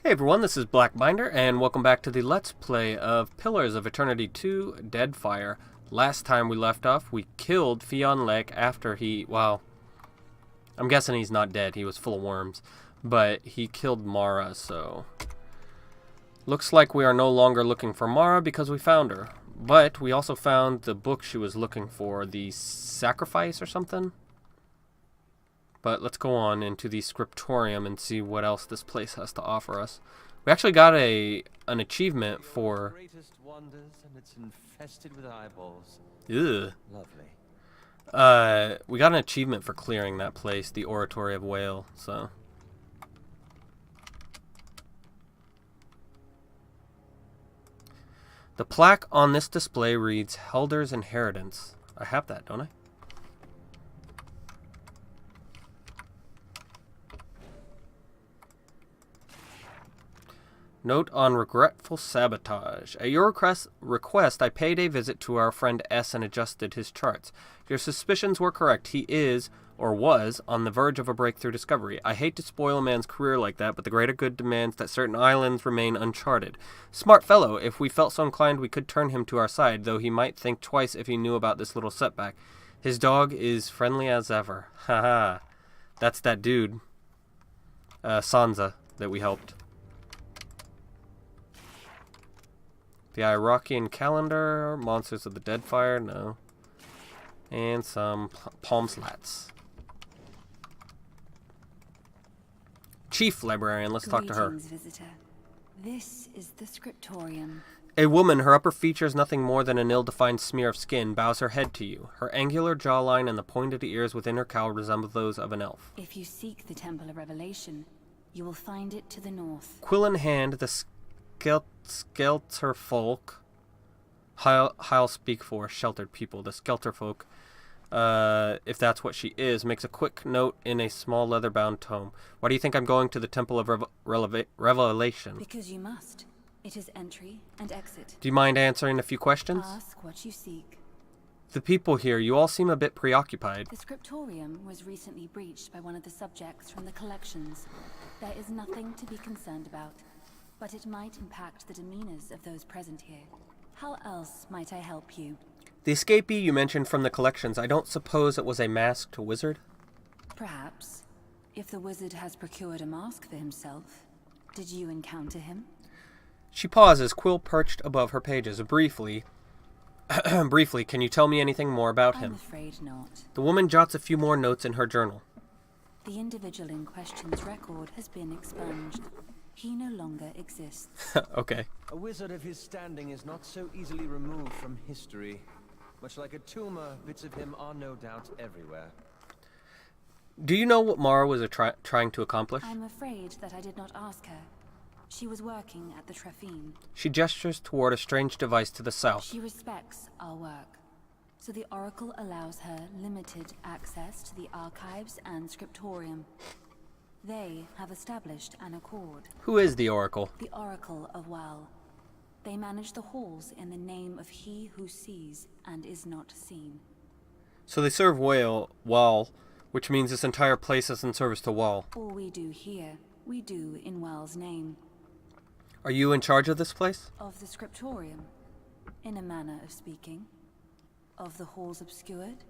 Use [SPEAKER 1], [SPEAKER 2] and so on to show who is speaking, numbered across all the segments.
[SPEAKER 1] Hey everyone, this is Blackbinder, and welcome back to the Let's Play of Pillars of Eternity 2 Deadfire. Last time we left off, we killed Llengrath after well, I'm guessing he's not dead, he was full of worms, but he killed Mara, so... Looks like we are no longer looking for Mara because we found her. But we also found the book she was looking for, the Sacrifice or something? But let's go on into the scriptorium and see what else this place has to offer us. We actually got an achievement for...
[SPEAKER 2] Greatest wonders, and it's infested with eyeballs.
[SPEAKER 1] Ugh.
[SPEAKER 2] Lovely.
[SPEAKER 1] We got an achievement for clearing that place, the Oratory of Whale, so... The plaque on this display reads, Helder's Inheritance. I have that, don't I? Note on regretful sabotage. At your request, I paid a visit to our friend S and adjusted his charts. Your suspicions were correct. He is, or was, on the verge of a breakthrough discovery. I hate to spoil a man's career like that, but the greater good demands that certain islands remain uncharted. Smart fellow. If we felt so inclined, we could turn him to our side, though he might think twice if he knew about this little setback. His dog is friendly as ever. Haha. That's that dude, Sansa, that we helped. The Iraqian calendar, monsters of the Deadfire, no. And some palm slats. Chief Librarian, let's talk to her.
[SPEAKER 3] Visitor. This is the scriptorium.
[SPEAKER 1] A woman, her upper features nothing more than an ill-defined smear of skin, bows her head to you. Her angular jawline and the pointed ears within her cowl resemble those of an elf.
[SPEAKER 3] If you seek the Temple of Revelation, you will find it to the north.
[SPEAKER 1] Quill in hand, the Skelter folk, I'll speak for sheltered people, the Skelter folk, if that's what she is, makes a quick note in a small leather-bound tome. Why do you think I'm going to the Temple of Revelation?
[SPEAKER 3] Because you must. It is entry and exit.
[SPEAKER 1] Do you mind answering a few questions?
[SPEAKER 3] Ask what you seek.
[SPEAKER 1] The people here, you all seem a bit preoccupied.
[SPEAKER 3] The scriptorium was recently breached by one of the subjects from the collections. There is nothing to be concerned about, but it might impact the demeanors of those present here. How else might I help you?
[SPEAKER 1] The escapee you mentioned from the collections, I don't suppose it was a masked wizard?
[SPEAKER 3] Perhaps. If the wizard has procured a mask for himself, did you encounter him?
[SPEAKER 1] She pauses, quill perched above her pages. Briefly, can you tell me anything more about him?
[SPEAKER 3] I'm afraid not.
[SPEAKER 1] The woman jots a few more notes in her journal.
[SPEAKER 3] The individual in question's record has been expunged. He no longer exists.
[SPEAKER 1] Okay.
[SPEAKER 2] A wizard of his standing is not so easily removed from history. Much like a tumor, bits of him are no doubt everywhere.
[SPEAKER 1] Do you know what Mara was trying to accomplish?
[SPEAKER 3] I'm afraid that I did not ask her. She was working at the Trephine.
[SPEAKER 1] She gestures toward a strange device to the south.
[SPEAKER 3] She respects our work, so the Oracle allows her limited access to the archives and scriptorium. They have established an accord.
[SPEAKER 1] Who is the Oracle?
[SPEAKER 3] The Oracle of Wal. They manage the halls in the name of he who sees and is not seen.
[SPEAKER 1] So they serve Wal, which means this entire place is in service to Wal.
[SPEAKER 3] All we do here, we do in Wal's name.
[SPEAKER 1] Are you in charge of this place?
[SPEAKER 3] Of the scriptorium, in a manner of speaking. Of the halls obscured?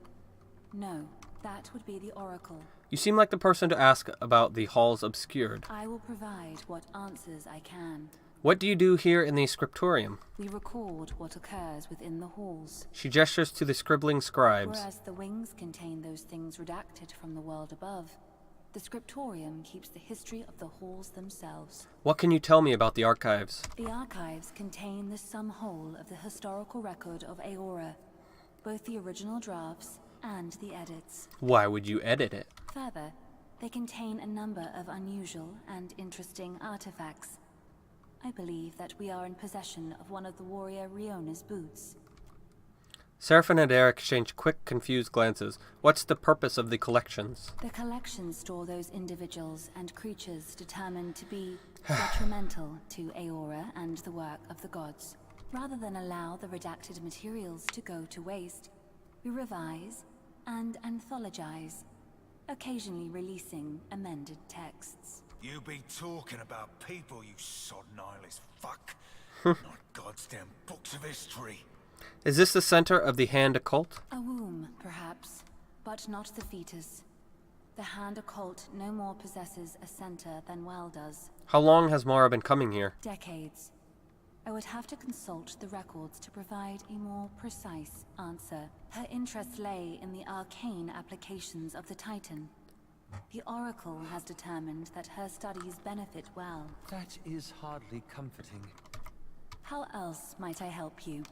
[SPEAKER 3] No, that would be the Oracle.
[SPEAKER 1] You seem like the person to ask about the halls obscured.
[SPEAKER 3] I will provide what answers I can.
[SPEAKER 1] What do you do here in the scriptorium?
[SPEAKER 3] We record what occurs within the halls.
[SPEAKER 1] She gestures to the scribbling scribes.
[SPEAKER 3] Whereas the wings contain those things redacted from the world above, the scriptorium keeps the history of the halls themselves.
[SPEAKER 1] What can you tell me about the archives?
[SPEAKER 3] The archives contain the sum whole of the historical record of Aora, both the original drafts and the edits.
[SPEAKER 1] Why would you edit it?
[SPEAKER 3] Further, they contain a number of unusual and interesting artifacts. I believe that we are in possession of one of the warrior Riona's boots.
[SPEAKER 1] Seraphin and Adair exchange quick, confused glances. What's the purpose of the collections?
[SPEAKER 3] The collections store those individuals and creatures determined to be detrimental to Aora and the work of the gods. Rather than allow the redacted materials to go to waste, we revise and anthologize, occasionally releasing amended texts.
[SPEAKER 4] You be talking about people, you sodden eyeless fuck. Not goddamn books of history.
[SPEAKER 1] Is this the center of the hand occult?
[SPEAKER 3] A womb, perhaps, but not the fetus. The hand occult no more possesses a center than Well does.
[SPEAKER 1] How long has Mara been coming here?
[SPEAKER 3] Decades. I would have to consult the records to provide a more precise answer. Her interest lay in the arcane applications of the Titan. The Oracle has determined that her studies benefit Well.
[SPEAKER 2] That is hardly comforting.
[SPEAKER 3] How else might I help you?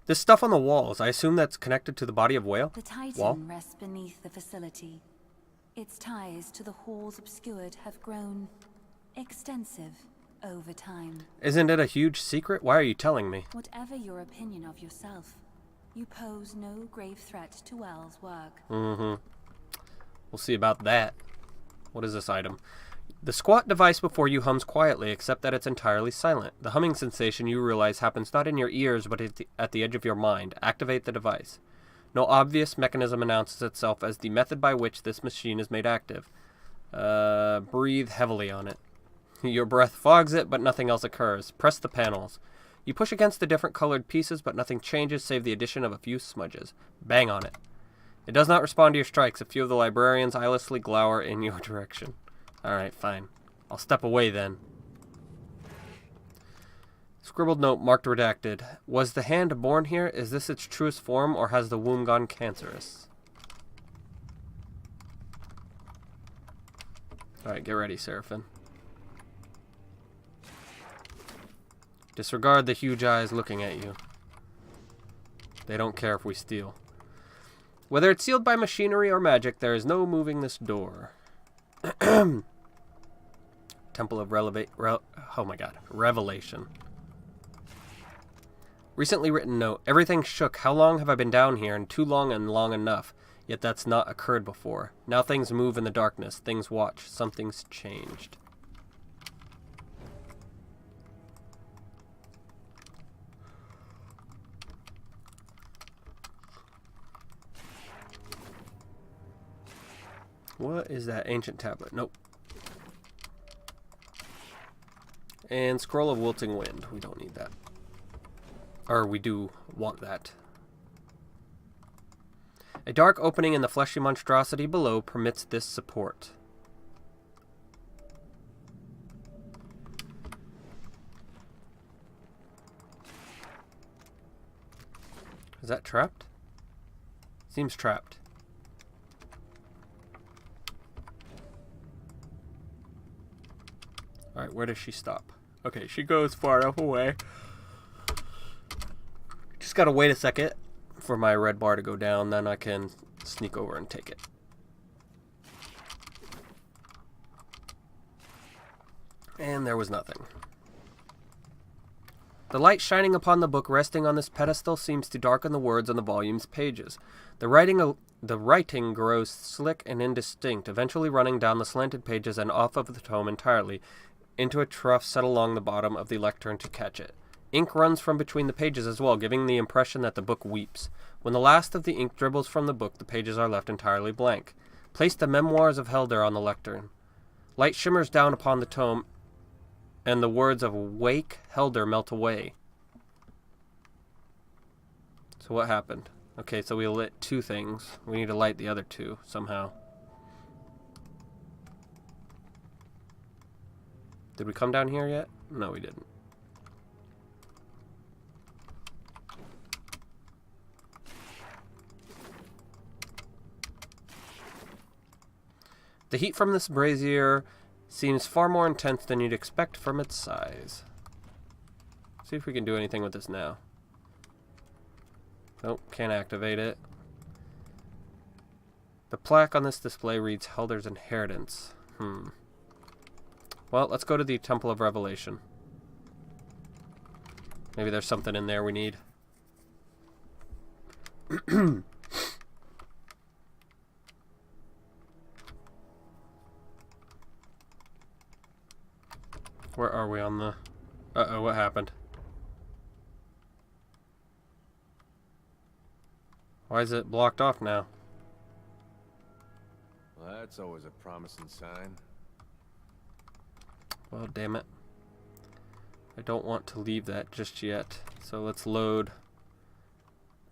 [SPEAKER 1] This stuff on the walls, I assume that's connected to the body of Whale?
[SPEAKER 3] The Titan
[SPEAKER 1] Wall?
[SPEAKER 3] rests beneath the facility. Its ties to the halls obscured have grown extensive over time.
[SPEAKER 1] Isn't it a huge secret? Why are you telling me?
[SPEAKER 3] Whatever your opinion of yourself, you pose no grave threat to Well's work.
[SPEAKER 1] We'll see about that. What is this item? The squat device before you hums quietly, except that it's entirely silent. The humming sensation you realize happens not in your ears, but at the edge of your mind. Activate the device. No obvious mechanism announces itself as the method by which this machine is made active. Breathe heavily on it. Your breath fogs it, but nothing else occurs. Press the panels. You push against the different colored pieces, but nothing changes save the addition of a few smudges. Bang on it. It does not respond to your strikes. A few of the librarians eyelessly glower in your direction. Alright, fine. I'll step away then. Scribbled note marked redacted. Was the hand born here? Is this its truest form, or has the womb gone cancerous? Alright, get ready, Seraphim. Disregard the huge eyes looking at you. They don't care if we steal. Whether it's sealed by machinery or magic, there is no moving this door. Temple of Revelation. Recently written note. Everything shook. How long have I been down here? And too long and long enough. Yet that's not occurred before. Now things move in the darkness. Things watch. Something's changed. What is that ancient tablet? Nope. And Scroll of Wilting Wind. We don't need that. Or we do want that. A dark opening in the fleshy monstrosity below permits this support. Is that trapped? Seems trapped. Alright, where does she stop? Okay, she goes far enough away. Just gotta wait a second for my red bar to go down, then I can sneak over and take it. And there was nothing. The light shining upon the book resting on this pedestal seems to darken the words on the volume's pages. The writing grows slick and indistinct, eventually running down the slanted pages and off of the tome entirely, into a trough set along the bottom of the lectern to catch it. Ink runs from between the pages as well, giving the impression that the book weeps. When the last of the ink dribbles from the book, the pages are left entirely blank. Place the Memoirs of Helder on the lectern. Light shimmers down upon the tome, and the words of Wake Helder melt away. So what happened? Okay, so we lit two things. We need to light the other two somehow. Did we come down here yet? No, we didn't. The heat from this brazier seems far more intense than you'd expect from its size. See if we can do anything with this now. Nope, can't activate it. The plaque on this display reads Helder's Inheritance. Well, let's go to the Temple of Revelation. Maybe there's something in there we need. Where are we on the... Uh-oh, what happened? Why is it blocked off now?
[SPEAKER 2] Well, that's always a promising sign.
[SPEAKER 1] Well, damn it. I don't want to leave that just yet. So let's load.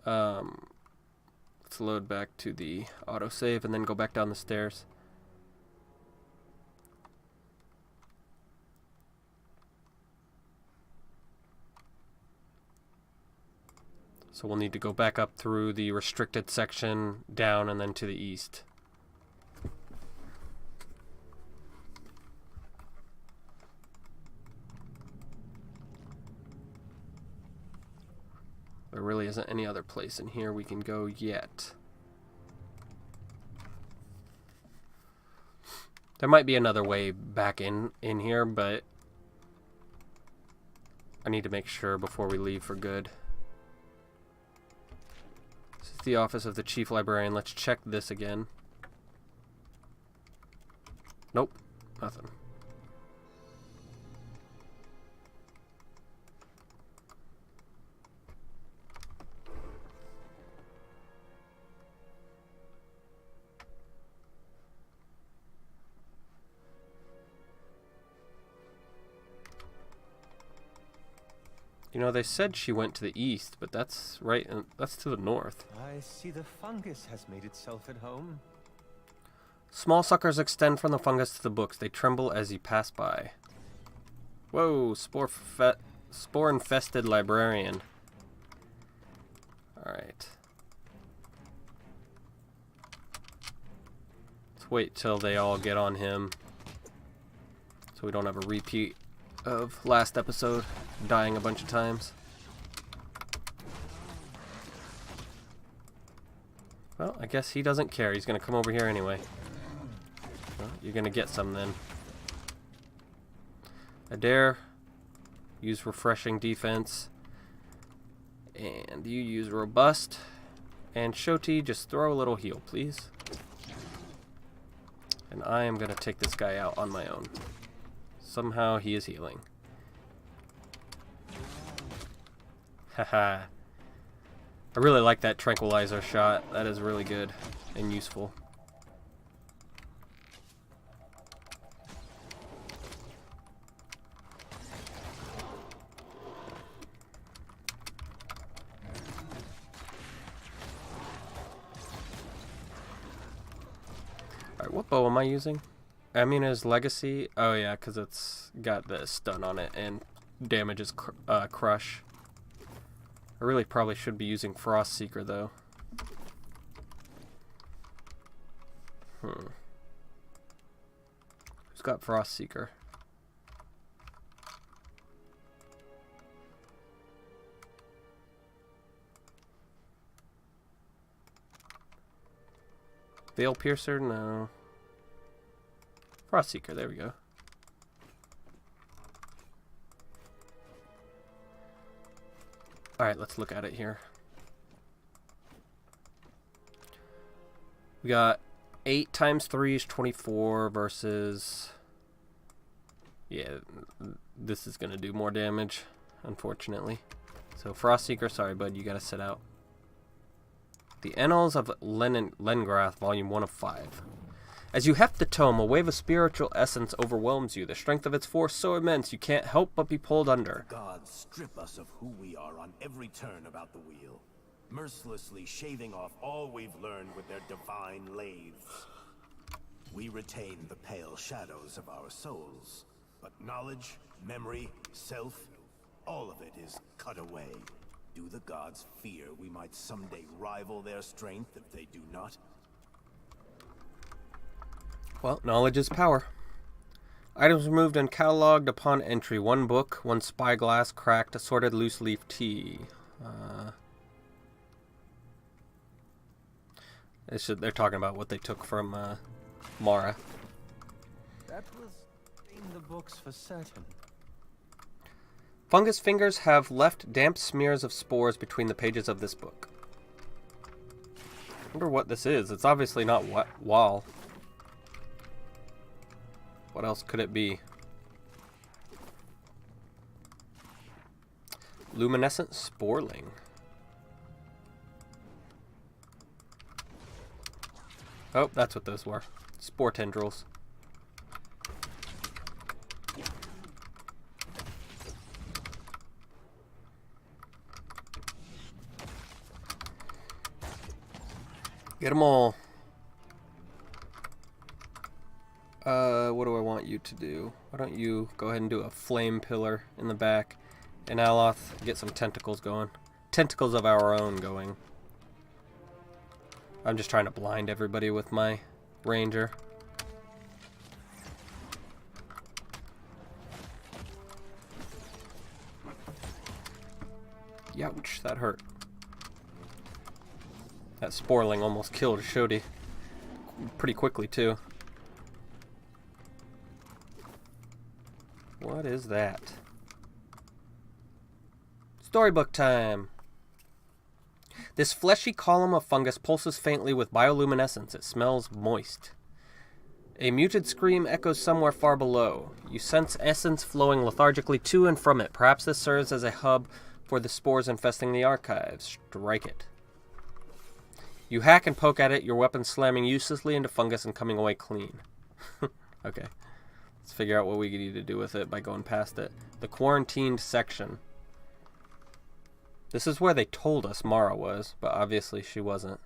[SPEAKER 1] Let's load back to the autosave and then go back down the stairs. So we'll need to go back up through the restricted section, down, and then to the east. There really isn't any other place in here we can go yet. There might be another way back in here, but I need to make sure before we leave for good. This is the office of the chief librarian. Let's check this again. Nope, nothing. You know, they said she went to the east, but that's right, that's to the north.
[SPEAKER 2] I see the fungus has made itself at home.
[SPEAKER 1] Small suckers extend from the fungus to the books. They tremble as you pass by. Whoa, spore-infested librarian. Alright. Let's wait till they all get on him, so we don't have a repeat of last episode, dying a bunch of times. Well, I guess he doesn't care. He's gonna come over here anyway. Well, you're gonna get some then. Adair, use refreshing defense. And you use robust. And Shoti, just throw a little heal, please. And I am gonna take this guy out on my own. Somehow he is healing. Haha. I really like that tranquilizer shot. That is really good and useful. Alright, what bow am I using? Amina's Legacy. Oh yeah, because it's got the stun on it and damages crush. I really probably should be using Frost Seeker though. Who's got Frost Seeker? Veil Piercer? No. Frost Seeker, there we go. Alright, let's look at it here. We got 8 times 3 is 24 versus... Yeah, this is going to do more damage, unfortunately. So Frost Seeker, sorry bud, you got to sit out. The Annals of Llengrath, Volume 1 of 5. As you heft the tome, a wave of spiritual essence overwhelms you, the strength of its force so immense you can't help but be pulled under.
[SPEAKER 5] Gods strip us of who we are on every turn about the wheel, mercilessly shaving off all we've learned with their divine lathes. We retain the pale shadows of our souls, but knowledge, memory, self, all of it is cut away. Do the gods fear we might someday rival their strength if they do not?
[SPEAKER 1] Well, knowledge is power. Items removed and cataloged upon entry. 1 book, 1 spyglass, cracked, assorted loose leaf tea. They're talking about what they took from Mara.
[SPEAKER 2] That was in the books for certain.
[SPEAKER 1] Fungus fingers have left damp smears of spores between the pages of this book. I wonder what this is. It's obviously not wall. What else could it be? Luminescent sporling. Oh, that's what those were. Spore tendrils. Get them all. What do I want you to do? Why don't you go ahead and do a flame pillar in the back, and Aloth, get some tentacles going. Tentacles of our own going. I'm just trying to blind everybody with my ranger. Youch, that hurt. That Sporling almost killed Shodi pretty quickly, too. What is that? Storybook time! This fleshy column of fungus pulses faintly with bioluminescence. It smells moist. A muted scream echoes somewhere far below. You sense essence flowing lethargically to and from it. Perhaps this serves as a hub for the spores infesting the archives. Strike it. You hack and poke at it, your weapon slamming uselessly into fungus and coming away clean. Okay. Let's figure out what we need to do with it by going past it. The quarantined section. This is where they told us Mara was, but obviously she wasn't.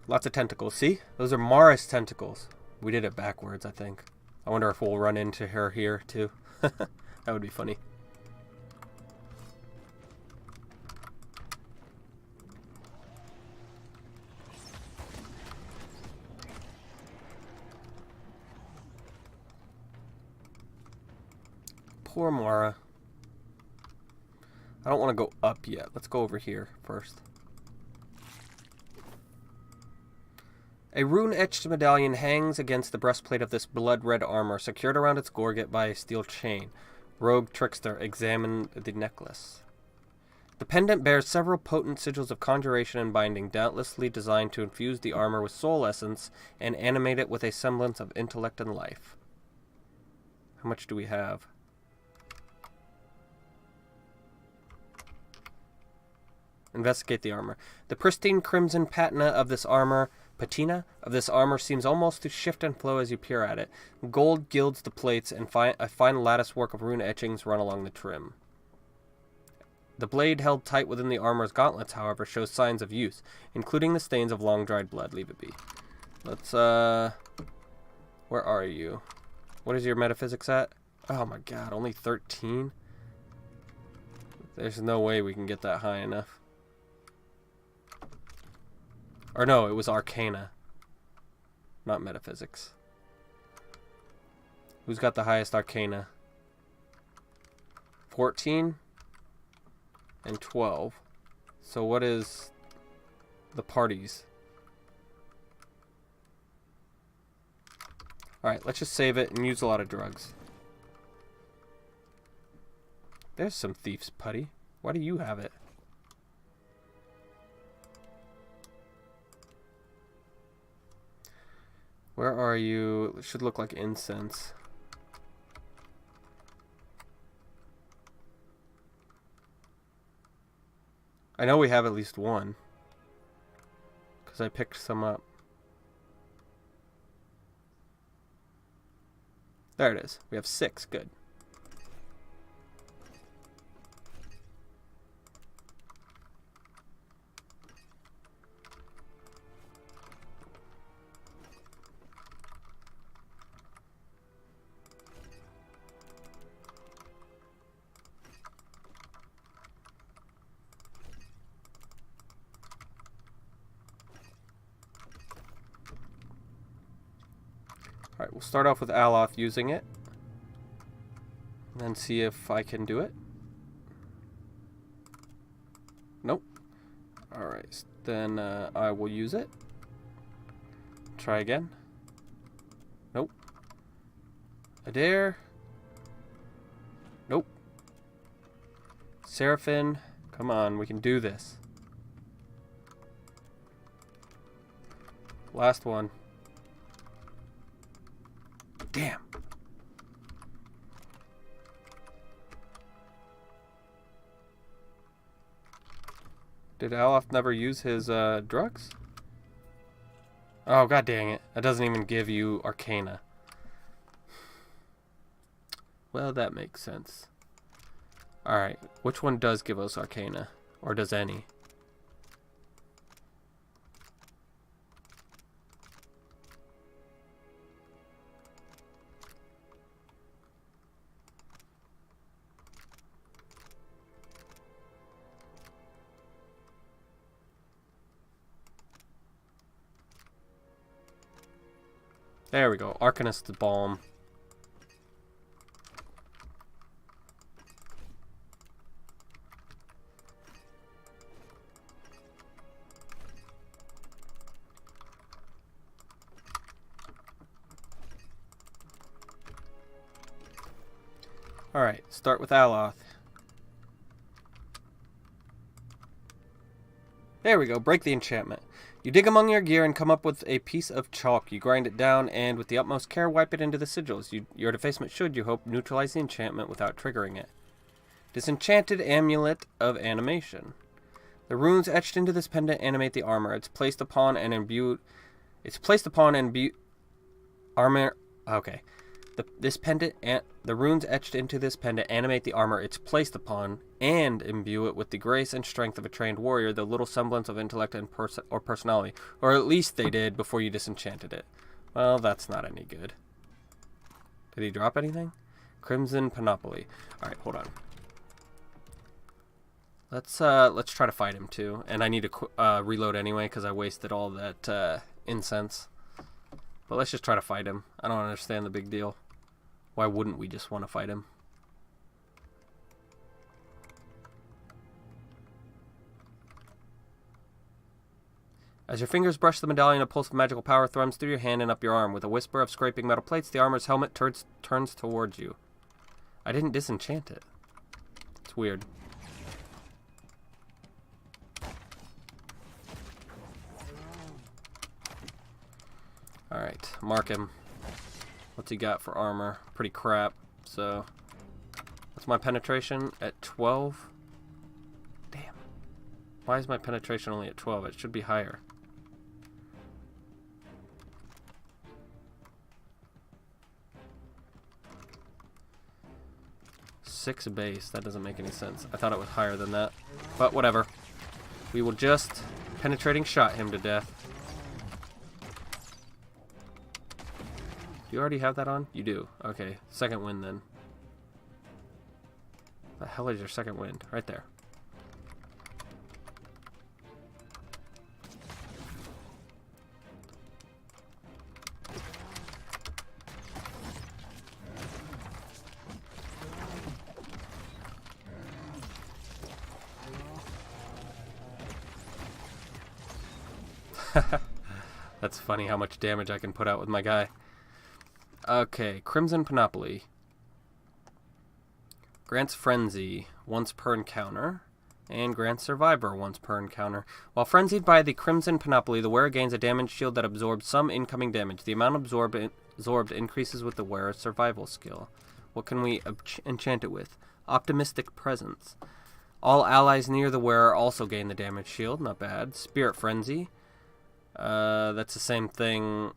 [SPEAKER 1] Lots of tentacles. See? Those are Mara's tentacles. We did it backwards, I think. I wonder if we'll run into her here, too. That would be funny. Poor Mara. I don't want to go up yet. Let's go over here first. A rune-etched medallion hangs against the breastplate of this blood-red armor, secured around its gorget by a steel chain. Rogue trickster, examine the necklace. The pendant bears several potent sigils of conjuration and binding, doubtlessly designed to infuse the armor with soul essence and animate it with a semblance of intellect and life. How much do we have? Investigate the armor. The pristine crimson patina of this armor seems almost to shift and flow as you peer at it. Gold gilds the plates, and a fine lattice work of rune etchings run along the trim. The blade held tight within the armor's gauntlets, however, shows signs of use, including the stains of long-dried blood. Leave it be. Let's, where are you? What is your metaphysics at? Oh my god, only 13? There's no way we can get that high enough. Or no, it was Arcana. Not Metaphysics. Who's got the highest Arcana? 14? And 12. So what is the party's? Alright, let's just save it and use a lot of drugs. There's some thief's putty. Why do you have it? Where are you? It should look like incense. I know we have at least one, because I picked some up. There it is. We have 6. Good. Alright, we'll start off with Aloth using it. And then see if I can do it. Nope. Alright, then I will use it. Try again. Nope. Adair. Nope. Seraphim. Come on, we can do this. Last one. Damn. Did Aloth never use his drugs? Oh, god dang it. That doesn't even give you Arcana. Well, that makes sense. Alright, which one does give us Arcana? Or does any? There we go. Arcanist Balm. Alright, start with Aloth. There we go, break the enchantment. You dig among your gear and come up with a piece of chalk. You grind it down and with the utmost care wipe it into the sigils. Your defacement should, you hope, neutralize the enchantment without triggering it. Disenchanted Amulet of Animation. The runes etched into this pendant animate the armor. It's placed upon and imbued armor. Okay. This pendant, the runes etched into this pendant animate the armor it's placed upon and imbue it with the grace and strength of a trained warrior, the little semblance of intellect and personality. Or at least they did before you disenchanted it. Well, that's not any good. Did he drop anything? Crimson Panoply. Alright, hold on. Let's try to fight him too. And I need to reload anyway because I wasted all that incense. But let's just try to fight him. I don't understand the big deal. Why wouldn't we just want to fight him? As your fingers brush the medallion, a pulse of magical power thrums through your hand and up your arm. With a whisper of scraping metal plates, the armor's helmet turns towards you. I didn't disenchant it. It's weird. Alright, mark him. What's he got for armor? Pretty crap. So, what's my penetration? At 12? Damn. Why is my penetration only at 12? It should be higher. Six base. That doesn't make any sense. I thought it was higher than that. But whatever. We will just penetrating shot him to death. Do you already have that on? You do. Okay. Second wind then. The hell is your second wind? Right there. That's funny how much damage I can put out with my guy. Okay, Crimson Panoply. Grants Frenzy once per encounter, and grants Survivor once per encounter. While frenzied by the Crimson Panoply, the wearer gains a damage shield that absorbs some incoming damage. The amount absorbed increases with the wearer's survival skill. What can we enchant it with? Optimistic Presence. All allies near the wearer also gain the damage shield. Not bad. Spirit Frenzy. That's the same thing.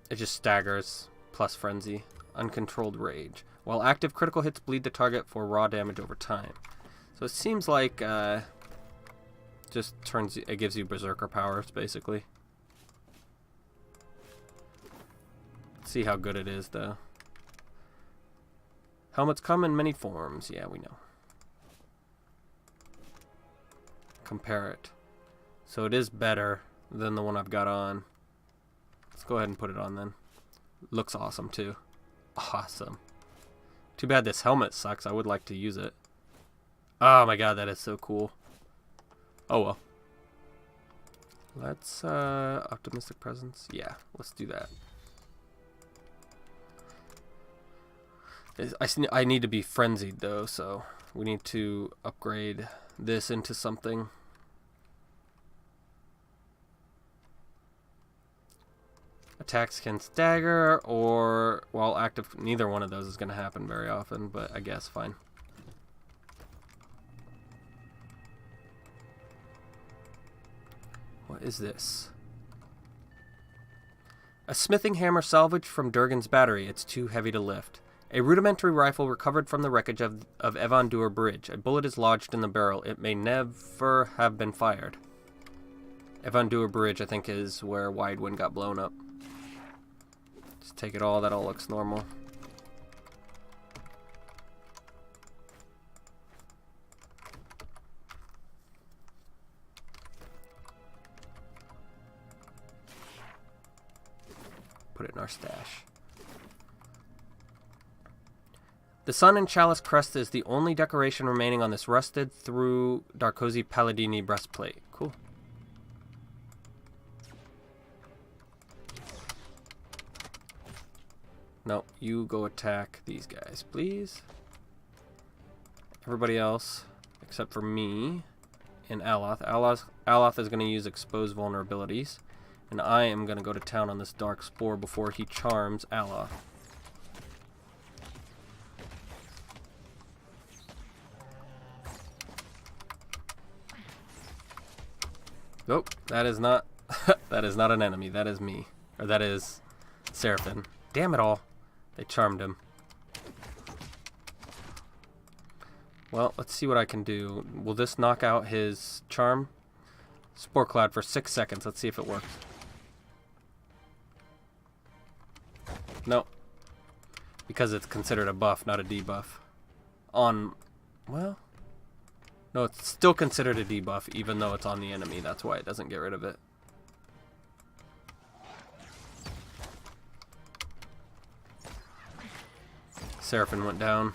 [SPEAKER 1] It just staggers, plus Frenzy. Uncontrolled Rage. While active, critical hits bleed the target for raw damage over time. So it seems like, just it gives you Berserker powers, basically. Let's see how good it is, though. Helmets come in many forms. Yeah, we know. Compare it. So it is better than the one I've got on. Let's go ahead and put it on then. Looks awesome too. Awesome. Too bad this helmet sucks. I would like to use it. Oh my god, that is so cool. Oh well. Let's Optimistic Presence. Yeah, let's do that. I need to be frenzied though, so we need to upgrade this into something. Attacks can stagger, or while active. Neither one of those is going to happen very often, but I guess fine. What is this? A smithing hammer salvaged from Durgan's battery. It's too heavy to lift. A rudimentary rifle recovered from the wreckage of Evandur Bridge. A bullet is lodged in the barrel. It may never have been fired. Evandur Bridge, I think, is where Widewind got blown up. Just take it all. That all looks normal. Put it in our stash. The sun and chalice crest is the only decoration remaining on this rusted through Darkosi Palladini breastplate. Cool. No, you go attack these guys, please. Everybody else, except for me and Aloth. Aloth is going to use exposed vulnerabilities. And I am going to go to town on this dark spore before he charms Aloth. Nope, that is not that is not an enemy. That is me. Or that is Seraphim. Damn it all. They charmed him. Well, let's see what I can do. Will this knock out his charm? Spore Cloud for 6 seconds. Let's see if it works. No. Because it's considered a buff, not a debuff. Well... No, it's still considered a debuff, even though it's on the enemy. That's why it doesn't get rid of it. Seraphim went down.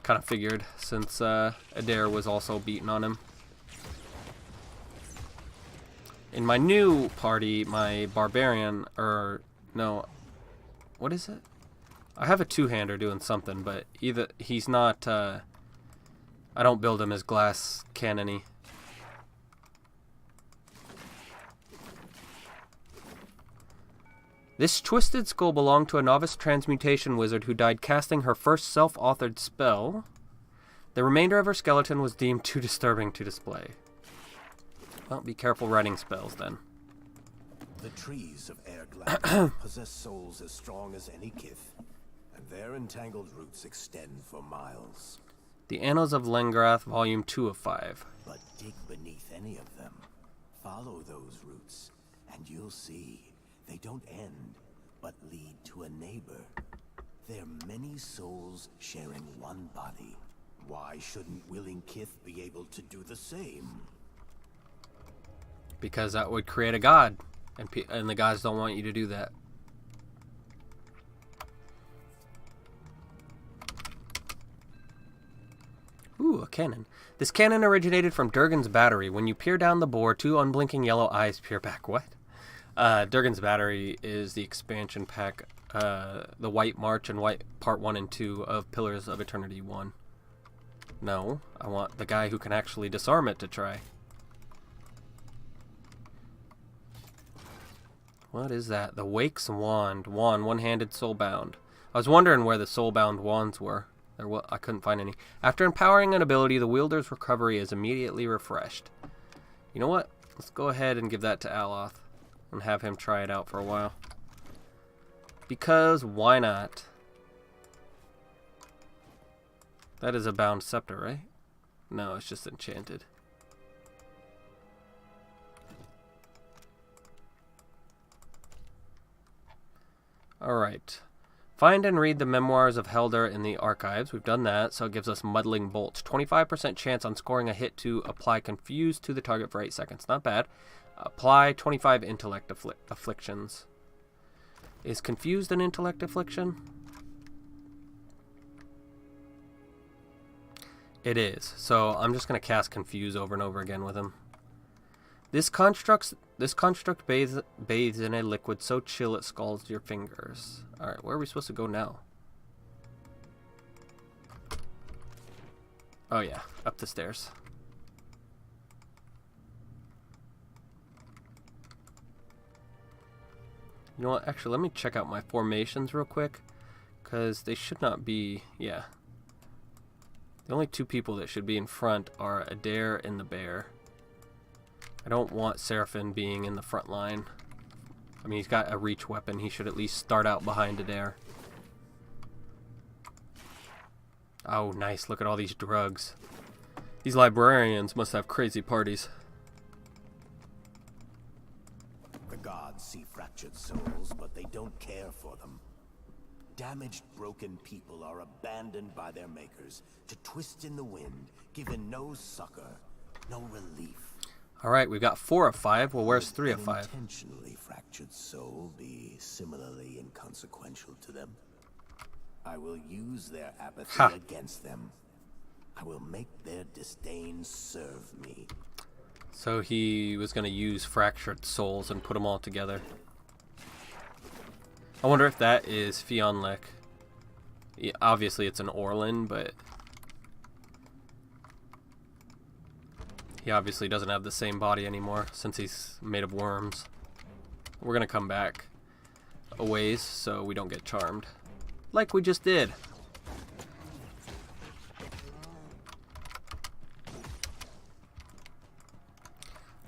[SPEAKER 1] Kind of figured, since Adair was also beaten on him. In my new party, my barbarian, no, what is it? I have a two-hander doing something, but either he's not, I don't build him as glass cannon-y. This twisted skull belonged to a novice transmutation wizard who died casting her first self-authored spell. The remainder of her skeleton was deemed too disturbing to display. Well, be careful writing spells then.
[SPEAKER 5] The trees of Llengrath possess souls as strong as any kith, and their entangled roots extend for miles.
[SPEAKER 1] The Annals of Llengrath, Volume 2 of 5.
[SPEAKER 5] But dig beneath any of them. Follow those roots, and you'll see they don't end, but lead to a neighbor. They're many souls sharing one body. Why shouldn't willing kith be able to do the same?
[SPEAKER 1] Because that would create a god, and the gods don't want you to do that. Ooh, a cannon. This cannon originated from Durgan's battery. When you peer down the bore, two unblinking yellow eyes peer back. What? Durgan's battery is the expansion pack, the White March and White Part 1 and 2 of Pillars of Eternity 1. No, I want the guy who can actually disarm it to try. What is that? The Wake's Wand. One-handed soulbound. I was wondering where the soulbound wands were. I couldn't find any. After empowering an ability, the wielder's recovery is immediately refreshed. You know what? Let's go ahead and give that to Aloth and have him try it out for a while. Because why not? That is a bound scepter, right? No, it's just enchanted. Alright. Find and read the memoirs of Helder in the archives. We've done that, so it gives us Muddling Bolt. 25% chance on scoring a hit to apply Confuse to the target for 8 seconds. Not bad. Apply 25 Intellect Afflictions. Is Confused an Intellect Affliction? It is. So I'm just going to cast Confuse over and over again with him. This construct bathes in a liquid so chill it scalds your fingers. Alright, where are we supposed to go now? Oh yeah, up the stairs. You know what, actually let me check out my formations real quick. Because they should not be, yeah. The only two people that should be in front are Adair and the bear. I don't want Seraphim being in the front line. I mean, he's got a reach weapon. He should at least start out behind Adair. Oh, nice. Look at all these drugs. These librarians must have crazy parties.
[SPEAKER 5] The gods see fractured souls, but they don't care for them. Damaged, broken people are abandoned by their makers to twist in the wind, given no succor, no relief.
[SPEAKER 1] Alright, we've got 4 of 5. Well, where's 3 of 5?
[SPEAKER 5] Intentionally fractured soul be similarly inconsequential to them? I will use their apathy against them. I will make their disdain serve me.
[SPEAKER 1] So he was going to use fractured souls and put them all together. I wonder if that is Fionlek. Yeah, obviously it's an Orlin, but he obviously doesn't have the same body anymore since he's made of worms. We're going to come back a ways so we don't get charmed. Like we just did.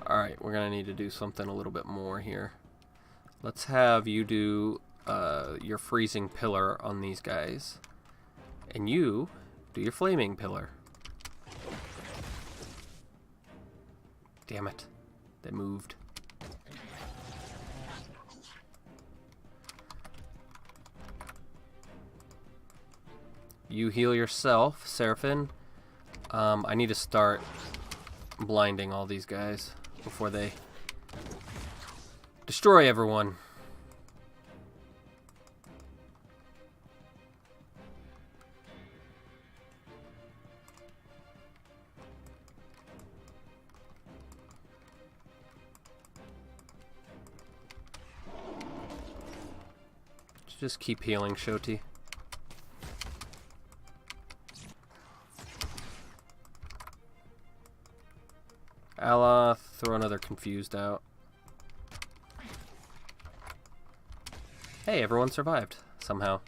[SPEAKER 1] Alright, we're going to need to do something a little bit more here. Let's have you do your freezing pillar on these guys. And you do your flaming pillar. Damn it. They moved. You heal yourself, Seraphim. I need to start blinding all these guys before they destroy everyone. Just keep healing, Shoti. Allah, throw another confused out. Hey, everyone survived somehow.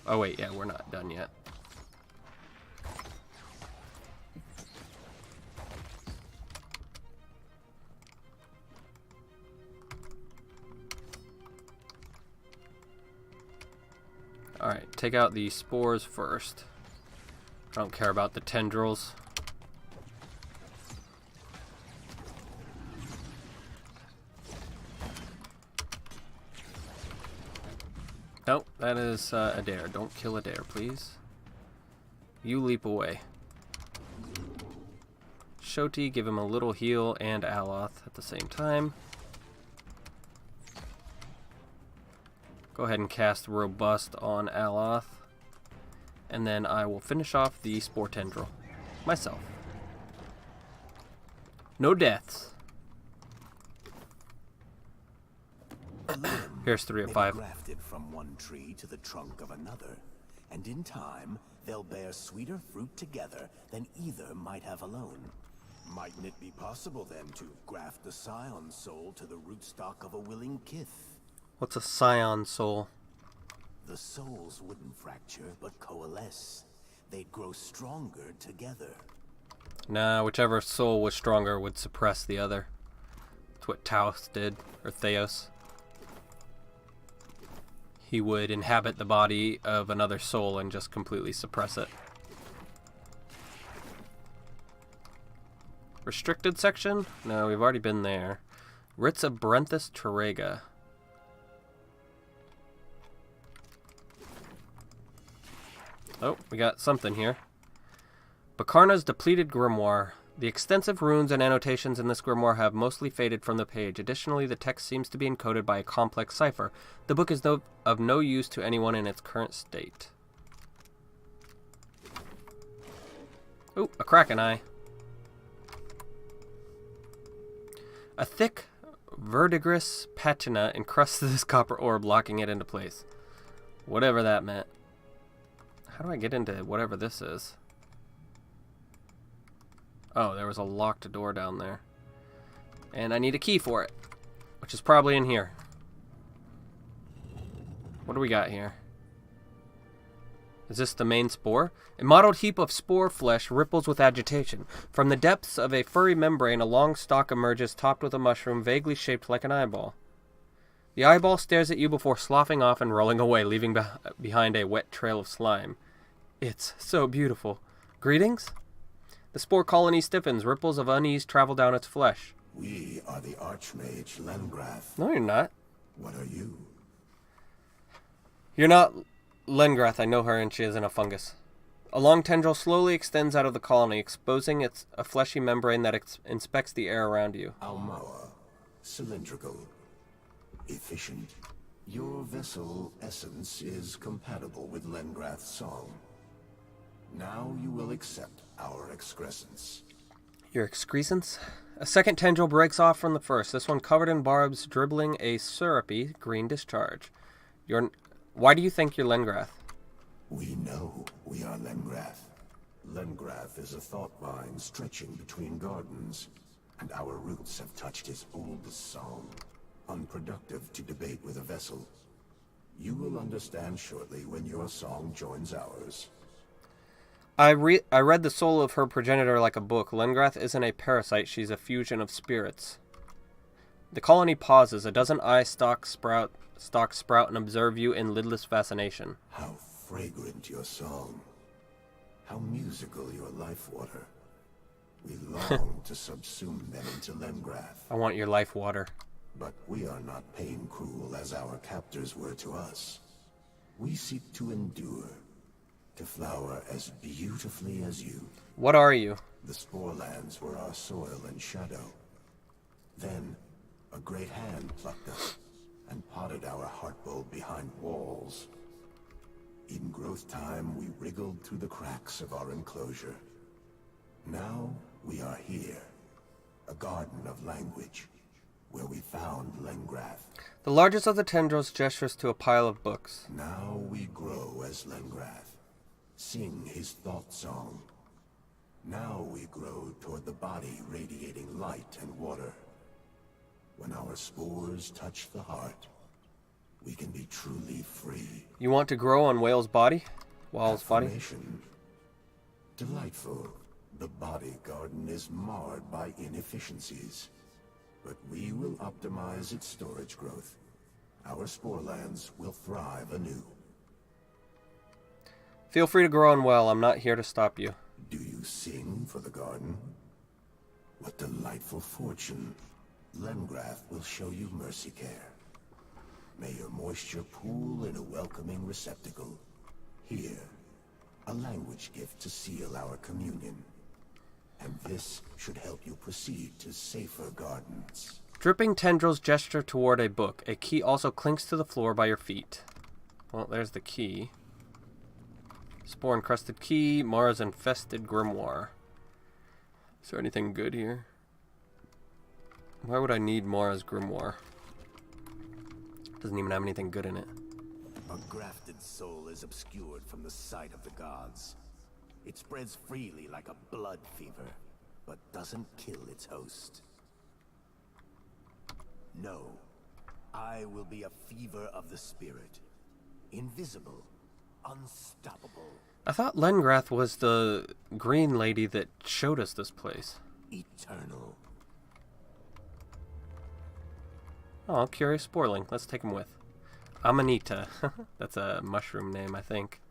[SPEAKER 1] Oh wait, yeah, we're not done yet. Alright, take out the spores first. I don't care about the tendrils. Nope, that is a dare. Don't kill a dare, please. You leap away. Shoti, give him a little heal and Aloth at the same time. Go ahead and cast Robust on Aloth. And then I will finish off the Spore Tendril myself. No deaths. Here's 3 of 5.
[SPEAKER 5] Grafted from one tree to the trunk of another, and in time they'll bear sweeter fruit together than either might have alone. Mightn't it be possible then to graft the scion soul to the rootstock of a willing kith?
[SPEAKER 1] What's a scion soul?
[SPEAKER 5] The souls wouldn't fracture, but coalesce. They'd grow stronger together.
[SPEAKER 1] Nah, whichever soul was stronger would suppress the other. That's what Taos did, or Theos. He would inhabit the body of another soul and just completely suppress it. Restricted section? No, we've already been there. Writs of Brenthus Terrega. Oh, we got something here. Bakarna's depleted grimoire. The extensive runes and annotations in this grimoire have mostly faded from the page. Additionally, the text seems to be encoded by a complex cipher. The book is of no use to anyone in its current state. Ooh, a Kraken eye. A thick, verdigris patina encrusts this copper orb, locking it into place. Whatever that meant. How do I get into whatever this is? Oh, there was a locked door down there. And I need a key for it, which is probably in here. What do we got here? Is this the main spore? A mottled heap of spore flesh ripples with agitation. From the depths of a furry membrane, a long stalk emerges, topped with a mushroom vaguely shaped like an eyeball. The eyeball stares at you before sloughing off and rolling away, leaving behind a wet trail of slime. It's so beautiful. Greetings? The spore colony stiffens. Ripples of unease travel down its flesh.
[SPEAKER 5] We are the Archmage Llengrath.
[SPEAKER 1] No, you're not.
[SPEAKER 5] What are you?
[SPEAKER 1] You're not Llengrath. I know her, and she isn't a fungus. A long tendril slowly extends out of the colony, exposing a fleshy membrane that inspects the air around you.
[SPEAKER 5] Almawa. Cylindrical. Efficient. Your vessel essence is compatible with Llengrath's song. Now you will accept our excrescence.
[SPEAKER 1] Your excrescence? A second tendril breaks off from the first, this one covered in barbs, dribbling a syrupy green discharge. Why do you think you're Llengrath?
[SPEAKER 5] We know we are Llengrath. Llengrath is a thought vine stretching between gardens, and our roots have touched his oldest song. Unproductive to debate with a vessel. You will understand shortly when your song joins ours.
[SPEAKER 1] I read the soul of her progenitor like a book. Llengrath isn't a parasite, she's a fusion of spirits. The colony pauses. A dozen eyes stalk sprout and observe you in lidless fascination.
[SPEAKER 5] How fragrant your song. How musical your life water. We long to subsume them into Llengrath.
[SPEAKER 1] I want your life water.
[SPEAKER 5] But we are not pain cruel as our captors were to us. We seek to endure, to flower as beautifully as you.
[SPEAKER 1] What are you?
[SPEAKER 5] The Sporelands were our soil and shadow. Then, a great hand plucked us and potted our heartbowl behind walls. In growth time, we wriggled through the cracks of our enclosure. Now, we are here, a garden of language, where we found Llengrath.
[SPEAKER 1] The largest of the tendrils gestures to a pile of books.
[SPEAKER 5] Now we grow as Llengrath, sing his thought song. Now we grow toward the body radiating light and water. When our spores touch the heart, we can be truly free.
[SPEAKER 1] You want to grow on Whale's body? Whale's body?
[SPEAKER 5] Affirmation. Delightful. The body garden is marred by inefficiencies, but we will optimize its storage growth. Our Sporelands will thrive anew.
[SPEAKER 1] Feel free to grow on well. I'm not here to stop you.
[SPEAKER 5] Do you sing for the garden? What delightful fortune. Llengrath will show you mercy care. May your moisture pool in a welcoming receptacle. Here, a language gift to seal our communion. And this should help you proceed to safer gardens.
[SPEAKER 1] Dripping tendrils gesture toward a book. A key also clinks to the floor by your feet. Well, there's the key. Spore-encrusted key. Mara's infested grimoire. Is there anything good here? Why would I need Mara's grimoire? Doesn't even have anything good in it.
[SPEAKER 5] A grafted soul is obscured from the sight of the gods. It spreads freely like a blood fever, but doesn't kill its host. No, I will be a fever of the spirit. Invisible, unstoppable.
[SPEAKER 1] I thought Llengrath was the green lady that showed us this place.
[SPEAKER 5] Eternal.
[SPEAKER 1] Oh, curious sporling. Let's take him with. Amanita. That's a mushroom name, I think.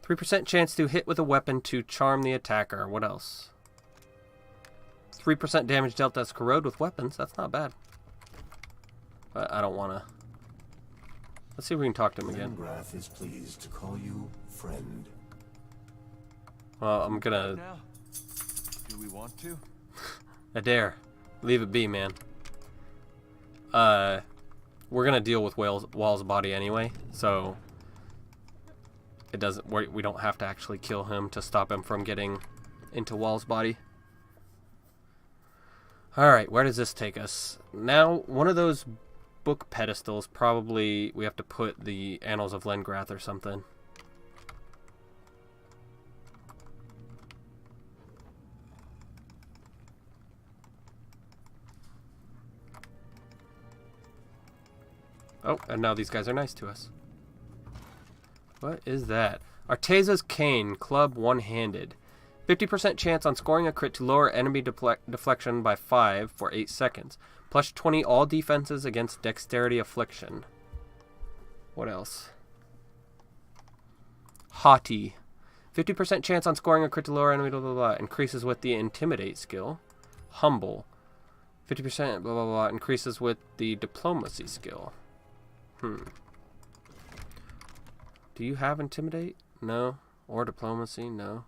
[SPEAKER 1] %3 chance to hit with a weapon to charm the attacker. What else? 3% damage dealt as corrode with weapons. That's not bad. But I don't want to. Let's see if we can talk to him again.
[SPEAKER 5] Llengrath is pleased to call you friend.
[SPEAKER 1] Well, I'm gonna.
[SPEAKER 2] Now, do we want to?
[SPEAKER 1] I dare. Leave it be, man. We're gonna deal with Wall's body anyway, so it doesn't. We don't have to actually kill him to stop him from getting into Wall's body. All right, where does this take us? Now, one of those book pedestals. Probably we have to put the Annals of Llengrath or something. Oh, and now these guys are nice to us. What is that? Arteza's Cane, club one-handed. 50% chance on scoring a crit to lower enemy deflection by 5 for 8 seconds. Plus 20 all defenses against dexterity affliction. What else? Haughty. 50% chance on scoring a crit to lower enemy, blah, blah, blah. Increases with the Intimidate skill. Humble. 50% blah, blah, blah. Increases with the Diplomacy skill. Do you have Intimidate? No. Or Diplomacy? No.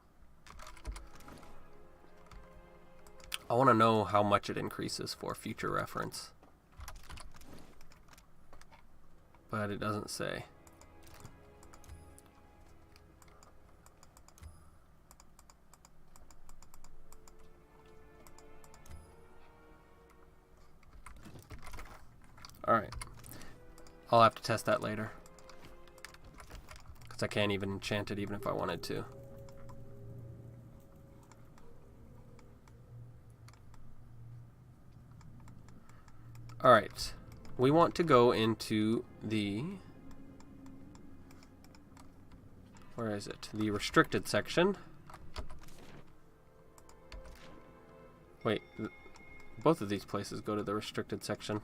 [SPEAKER 1] I want to know how much it increases for future reference. But it doesn't say. Alright. I'll have to test that later. Because I can't even enchant it even if I wanted to. Alright. We want to go into the... Where is it? The restricted section. Wait. Both of these places go to the restricted section.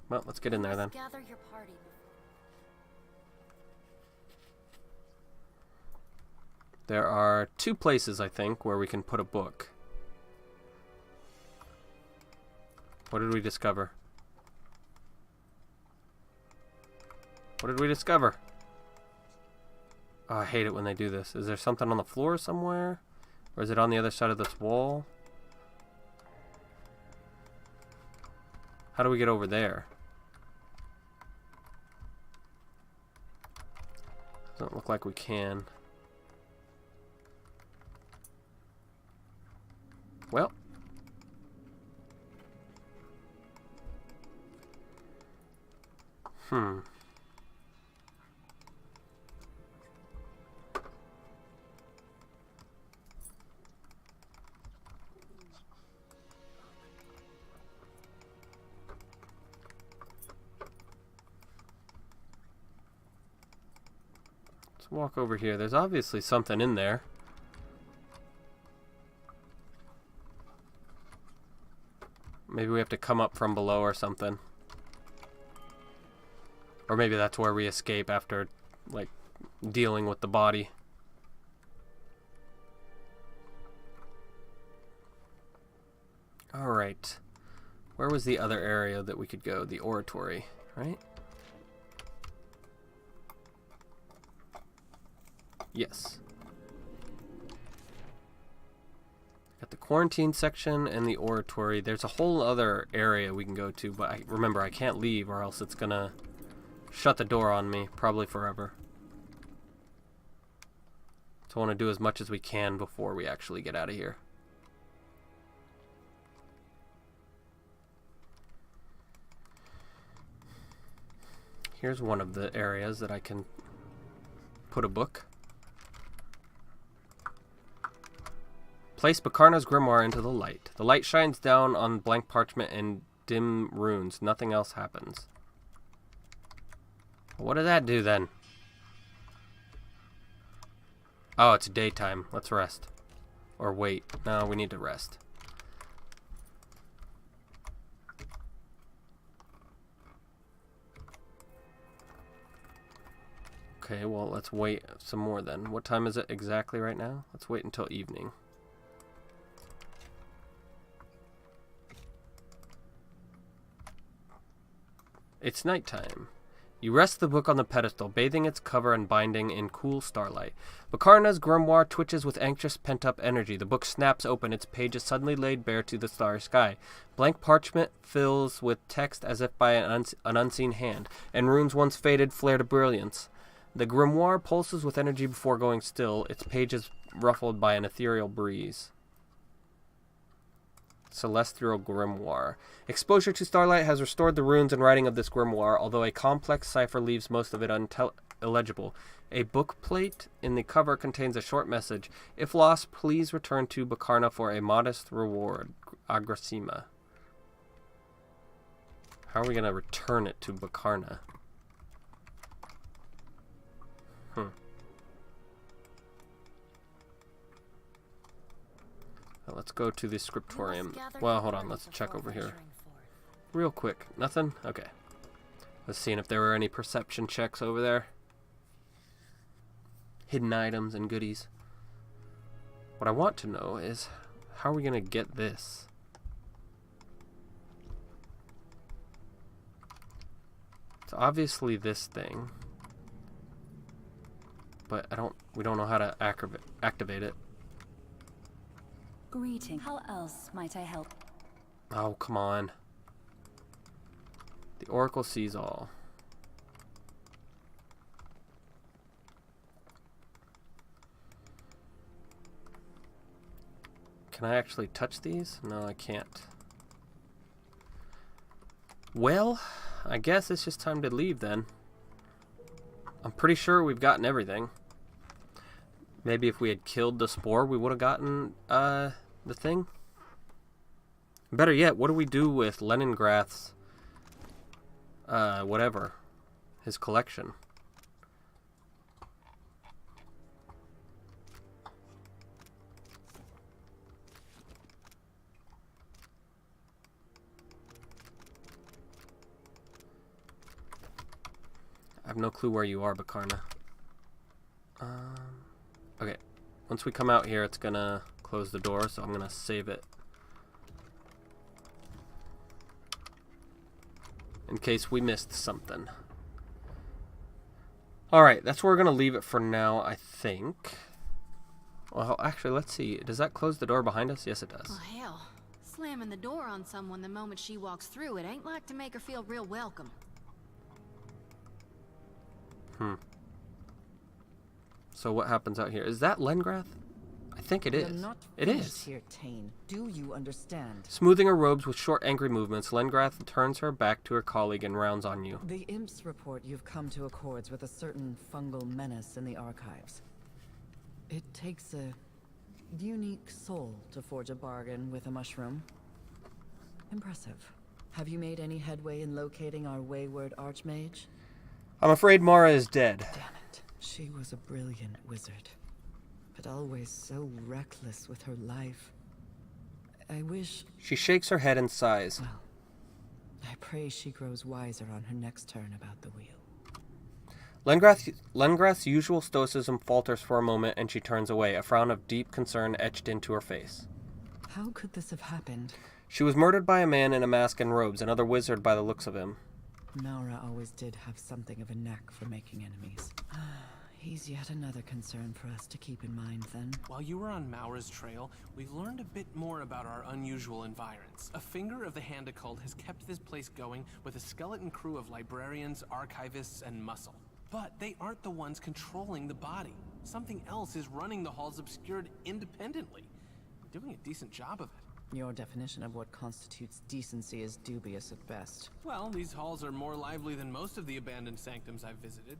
[SPEAKER 1] Well, let's get in there then.
[SPEAKER 3] Gather your party.
[SPEAKER 1] There are 2 places, I think, where we can put a book. What did we discover? What did we discover? Oh, I hate it when they do this. Is there something on the floor somewhere? Or is it on the other side of this wall? How do we get over there? Doesn't look like we can. Well. Let's walk over here. There's obviously something in there. Maybe we have to come up from below or something. Or maybe that's where we escape after, like, dealing with the body. Alright. Where was the other area that we could go? The oratory, right? Yes. Got the quarantine section and the oratory. There's a whole other area we can go to, but remember, I can't leave or else it's gonna shut the door on me, probably forever. So I want to do as much as we can before we actually get out of here. Here's one of the areas that I can put a book. Place Bakarna's grimoire into the light. The light shines down on blank parchment and dim runes. Nothing else happens. What does that do then? Oh, it's daytime. Let's rest. Or wait. No, we need to rest. Okay, well, let's wait some more then. What time is it exactly right now? Let's wait until evening. It's nighttime. You rest the book on the pedestal, bathing its cover and binding in cool starlight. Bakarna's grimoire twitches with anxious pent-up energy. The book snaps open, its pages suddenly laid bare to the starry sky. Blank parchment fills with text as if by an unseen hand, and runes once faded flare to brilliance. The grimoire pulses with energy before going still, its pages ruffled by an ethereal breeze. Celestial Grimoire. Exposure to starlight has restored the runes and writing of this grimoire, although a complex cipher leaves most of it illegible. A book plate in the cover contains a short message. If lost, please return to Bakarna for a modest reward. Agrasima. How are we going to return it to Bakarna? Let's go to the scriptorium. Well, hold on. Let's check over here. Real quick. Nothing? Okay. was seeing if there were any perception checks over there. Hidden items and goodies. What I want to know is, how are we going to get this? It's obviously this thing. But we don't know how to activate it.
[SPEAKER 3] Greeting. How else might I help?
[SPEAKER 1] Oh, come on. The Oracle sees all. Can I actually touch these? No, I can't. Well, I guess it's just time to leave then. I'm pretty sure we've gotten everything. Maybe if we had killed the spore, we would have gotten the thing. Better yet, what do we do with Llengrath's whatever, his collection? I have no clue where you are, Bakarna. Okay, once we come out here, it's gonna close the door, so I'm gonna save it. In case we missed something. Alright, that's where we're gonna leave it for now, I think. Well, actually, let's see. Does that close the door behind us? Yes, it does.
[SPEAKER 6] Oh, hell. Slamming the door on someone the moment she walks through it ain't like to make her feel real welcome.
[SPEAKER 1] So what happens out here? Is that Llengrath? I think it is. It is.
[SPEAKER 7] Here, Tane. Do you understand?
[SPEAKER 1] Smoothing her robes with short, angry movements, Llengrath turns her back to her colleague and rounds on you.
[SPEAKER 7] The imps report you've come to accords with a certain fungal menace in the archives. It takes a unique soul to forge a bargain with a mushroom. Impressive. Have you made any headway in locating our wayward archmage?
[SPEAKER 1] I'm afraid Mara is dead.
[SPEAKER 7] Damn it. She was a brilliant wizard, but always so reckless with her life. I wish...
[SPEAKER 1] She shakes her head and sighs.
[SPEAKER 7] Well, I pray she grows wiser on her next turn about the wheel.
[SPEAKER 1] Llengrath's usual stoicism falters for a moment and she turns away, a frown of deep concern etched into her face.
[SPEAKER 7] How could this have happened?
[SPEAKER 1] She was murdered by a man in a mask and robes, another wizard by the looks of him.
[SPEAKER 7] Maura always did have something of a knack for making enemies. He's yet another concern for us to keep in mind, then.
[SPEAKER 8] While you were on Maura's trail, we've learned a bit more about our unusual environs. A finger of the hand occult has kept this place going with a skeleton crew of librarians, archivists, and muscle. But they aren't the ones controlling the body. Something else is running the halls obscured independently. Doing a decent job of it.
[SPEAKER 7] Your definition of what constitutes decency is dubious at best.
[SPEAKER 8] Well, these halls are more lively than most of the abandoned sanctums I've visited.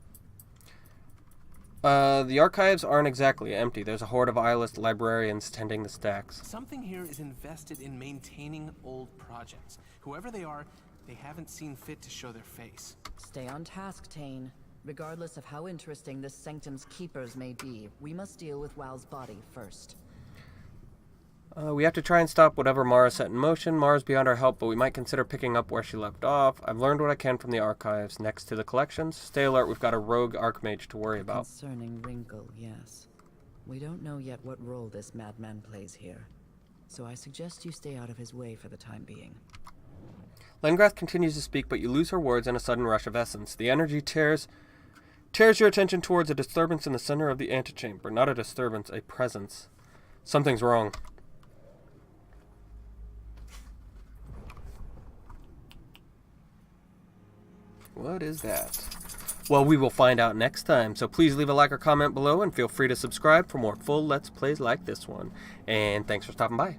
[SPEAKER 1] The archives aren't exactly empty. There's a horde of eyeless librarians tending the stacks.
[SPEAKER 8] Something here is invested in maintaining old projects. Whoever they are, they haven't seen fit to show their face.
[SPEAKER 7] Stay on task, Tane. Regardless of how interesting this sanctum's keepers may be, we must deal with Wal's body first.
[SPEAKER 1] We have to try and stop whatever Mara set in motion. Mara's beyond our help, but we might consider picking up where she left off. I've learned what I can from the archives. Next to the collections. Stay alert, we've got a rogue archmage to worry about.
[SPEAKER 7] Concerning Wrinkle, yes. We don't know yet what role this madman plays here. So I suggest you stay out of his way for the time being.
[SPEAKER 1] Llengrath continues to speak, but you lose her words in a sudden rush of essence. The energy tears your attention towards a disturbance in the center of the antechamber. Not a disturbance, a presence. Something's wrong. What is that? Well, we will find out next time, so please leave a like or comment below and feel free to subscribe for more full Let's Plays like this one. And thanks for stopping by.